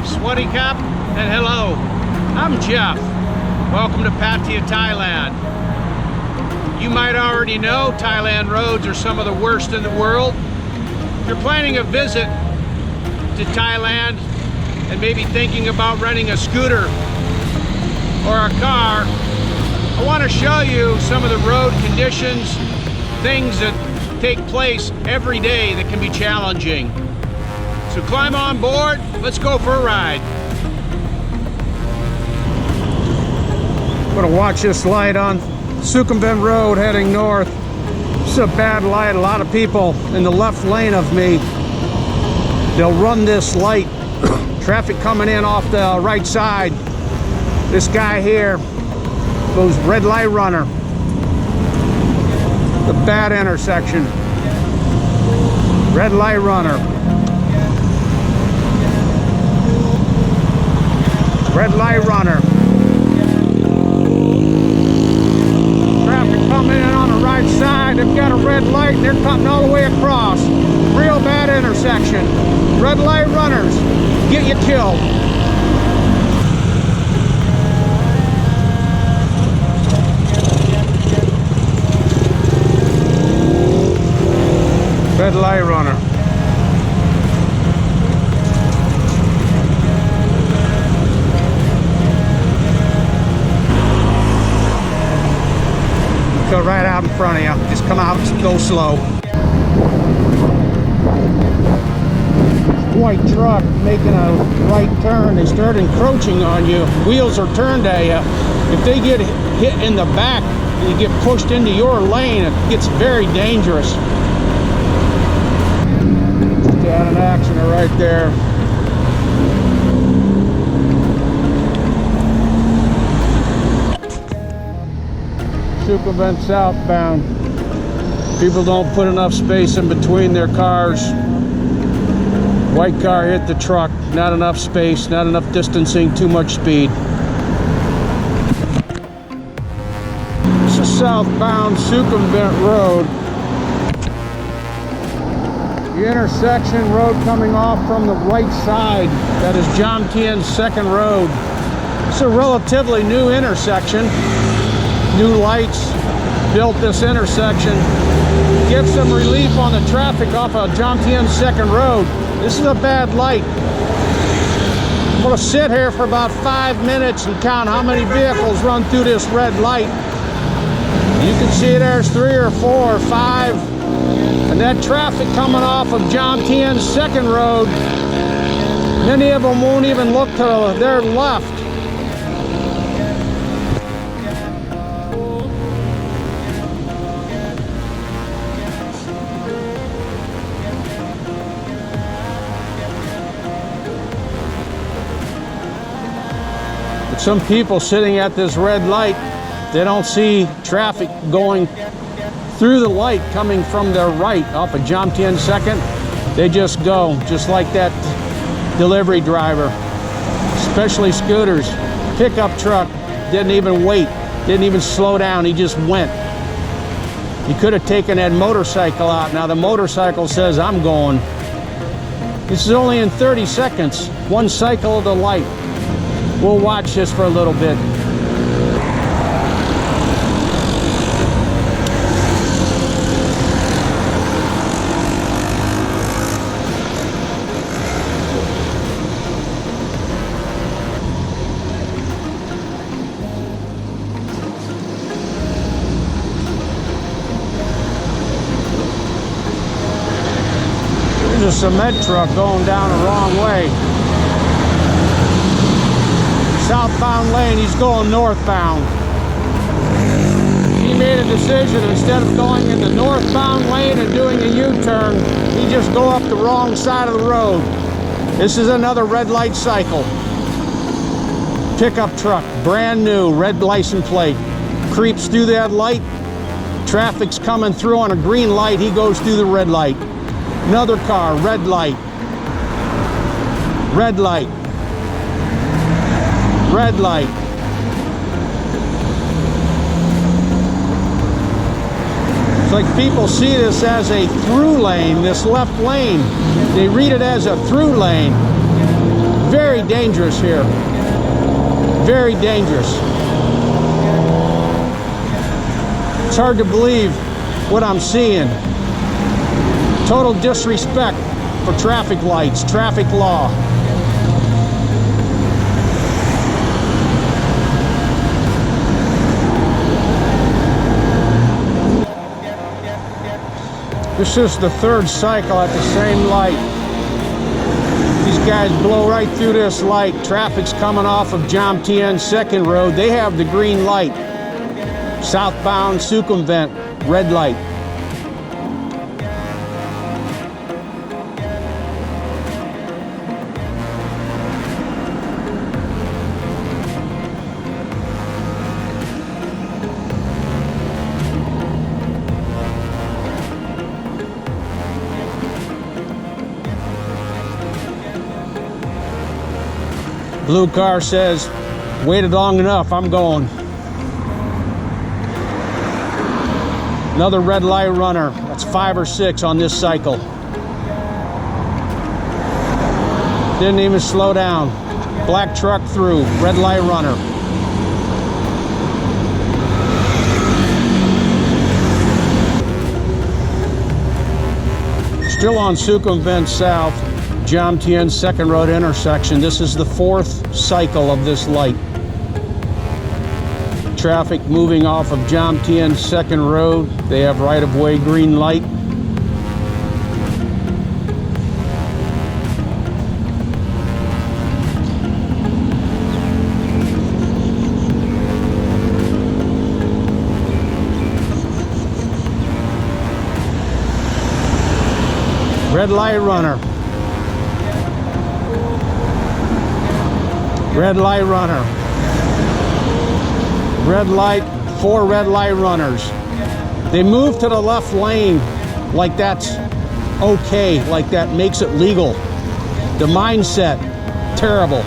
Swaddy Cup, and hello. I'm Jeff. Welcome to Pattaya, Thailand. You might already know Thailand roads are some of the worst in the world. If you're planning a visit to Thailand and maybe thinking about renting a scooter or a car, I want to show you some of the road conditions, things that take place every day that can be challenging. So climb on board, let's go for a ride. I'm gonna watch this light on Sukhumvit Road heading north. This is a bad light. A lot of people in the left lane of me, they'll run this light. Traffic coming in off the right side. This guy here goes red light runner. The bad intersection. Red light runner. Red light runner. Traffic coming in on the right side. They've got a red light and they're cutting all the way across. Real bad intersection. Red light runners get you killed. Red light runner. Go right out in front of you. Just come out and go slow. White truck making a right turn. They start encroaching on you. Wheels are turned at you. If they get hit in the back, you get pushed into your lane. It gets very dangerous. Got an accident right there. Sukhumvit southbound. People don't put enough space in between their cars. White car hit the truck. Not enough space, not enough distancing, too much speed. This is southbound Sukhumvit Road. The intersection road coming off from the right side. That is Jom Tien's second road. It's a relatively new intersection. New lights built this intersection. Get some relief on the traffic off of Jom Tien's second road. This is a bad light. I'm gonna sit here for about 5 minutes and count how many vehicles run through this red light. You can see there's 3 or 4 or 5. And that traffic coming off of Jom Tien's second road, many of them won't even look to their left. But some people sitting at this red light, they don't see traffic going through the light coming from their right off of Jom Tien second. They just go, just like that delivery driver, especially scooters. Pickup truck didn't even wait, didn't even slow down, he just went. He could have taken that motorcycle out. Now the motorcycle says, I'm going. This is only in 30 seconds, one cycle of the light. We'll watch this for a little bit. There's a cement truck going down the wrong way. Southbound lane, he's going northbound. He made a decision, instead of going in the northbound lane and doing a U-turn, he just go up the wrong side of the road. This is another red light cycle. Pickup truck, brand new, red license plate. Creeps through that light. Traffic's coming through on a green light, he goes through the red light. Another car, red light. Red light. Red light. It's like people see this as a through lane, this left lane. They read it as a through lane. Very dangerous here. Very dangerous. It's hard to believe what I'm seeing. Total disrespect for traffic lights, traffic law. This is the third cycle at the same light. These guys blow right through this light. Traffic's coming off of Jom Tien 2nd Road. They have the green light. Southbound circumvent, red light. Blue car says, waited long enough, I'm going. Another red light runner. That's 5 or 6 on this cycle. Didn't even slow down. Black truck through, red light runner. Still on Circumvent South. Jom Tien 2nd Road intersection. This is the 4th cycle of this light. Traffic moving off of Jom Tien 2nd Road. They have right-of-way green light. Red light runner. Red light runner. Red light, 4 red light runners. They move to the left lane like that's okay, like that makes it legal. The mindset, terrible.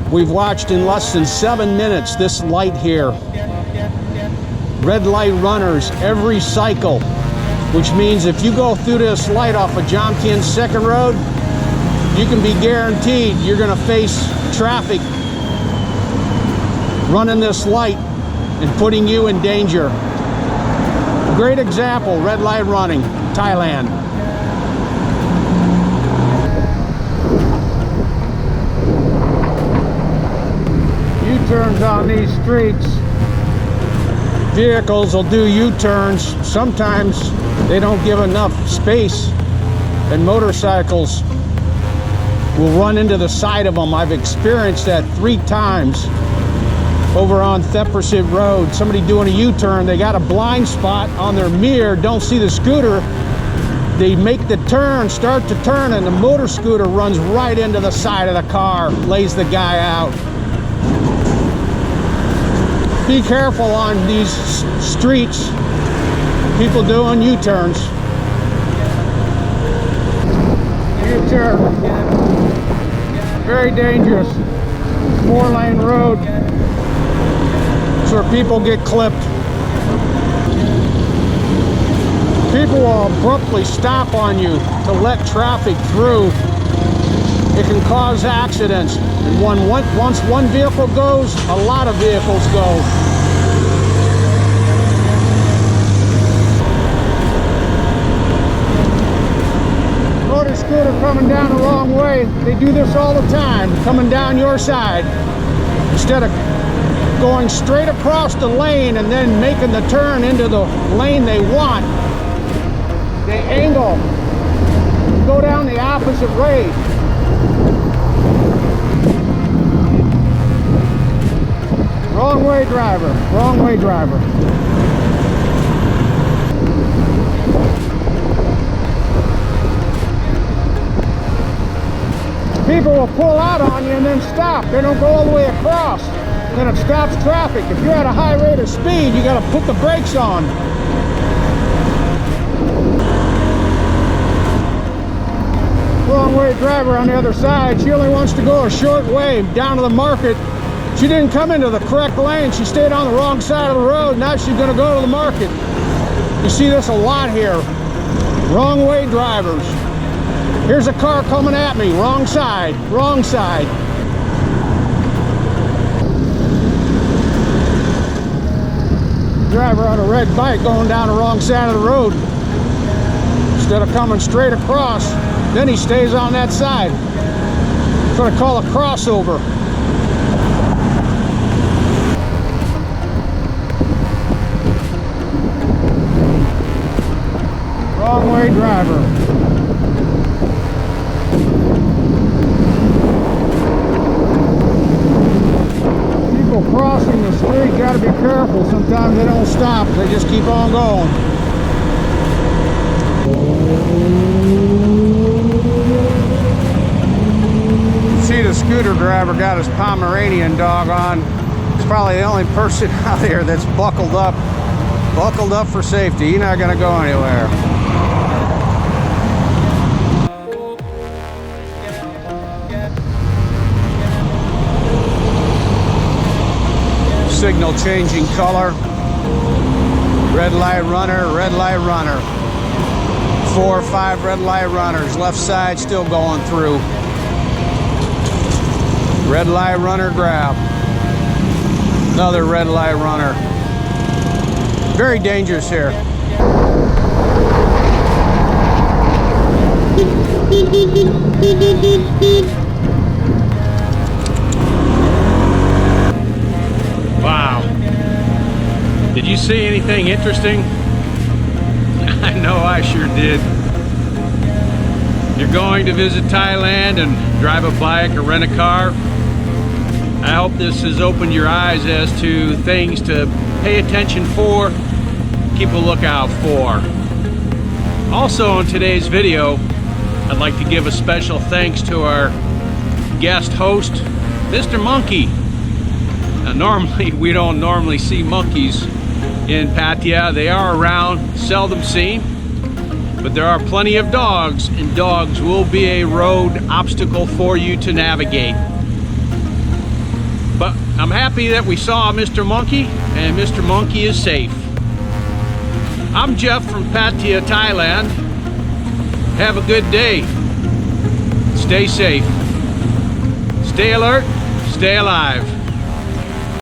We've watched in less than 7 minutes this light here. Red light runners every cycle. Which means if you go through this light off of Jom Tien 2nd Road, you can be guaranteed you're going to face traffic running this light and putting you in danger. Great example, red light running, Thailand. U-turns on these streets. Vehicles will do U-turns. Sometimes they don't give enough space, and motorcycles will run into the side of them. I've experienced that 3 times over on Theppersit Road. Somebody doing a U-turn, they got a blind spot on their mirror, don't see the scooter. They make the turn, start to turn, and the motor scooter runs right into the side of the car, lays the guy out. Be careful on these streets. People doing U-turns. U-turn. Very dangerous. 4-lane road. It's where people get clipped. People will abruptly stop on you to let traffic through. It can cause accidents. And once one vehicle goes, a lot of vehicles go. Motor scooter coming down the wrong way. They do this all the time, coming down your side. Instead of going straight across the lane and then making the turn into the lane they want, they angle, go down the opposite way. Wrong way driver, wrong way driver. People will pull out on you and then stop. They don't go all the way across. Then it stops traffic. If you're at a high rate of speed, you got to put the brakes on. Wrong way driver on the other side. She only wants to go a short way down to the market. She didn't come into the correct lane. She stayed on the wrong side of the road. Now she's going to go to the market. You see this a lot here. Wrong way drivers. Here's a car coming at me. Wrong side. Wrong side. Driver on a red bike going down the wrong side of the road. Instead of coming straight across, then he stays on that side. That's what I call a crossover. Wrong way driver. People crossing the street got to be careful. Sometimes they don't stop. They just keep on going. You see the scooter driver got his Pomeranian dog on. He's probably the only person out there that's buckled up for safety. You're not going to go anywhere. Signal changing color. Red light runner, red light runner. 4 or 5 red light runners. Left side still going through. Red light runner grab. Another red light runner. Very dangerous here. Wow. Did you see anything interesting? I know I sure did. You're going to visit Thailand and drive a bike or rent a car. I hope this has opened your eyes as to things to pay attention for, keep a lookout for. Also in today's video, I'd like to give a special thanks to our guest host, Mr. Monkey. Now, normally, we don't normally see monkeys in Pattaya. They are around, seldom seen, but there are plenty of dogs, and dogs will be a road obstacle for you to navigate. But I'm happy that we saw Mr. Monkey, and Mr. Monkey is safe. I'm Jeff from Pattaya, Thailand. Have a good day. Stay safe. Stay alert. Stay alive.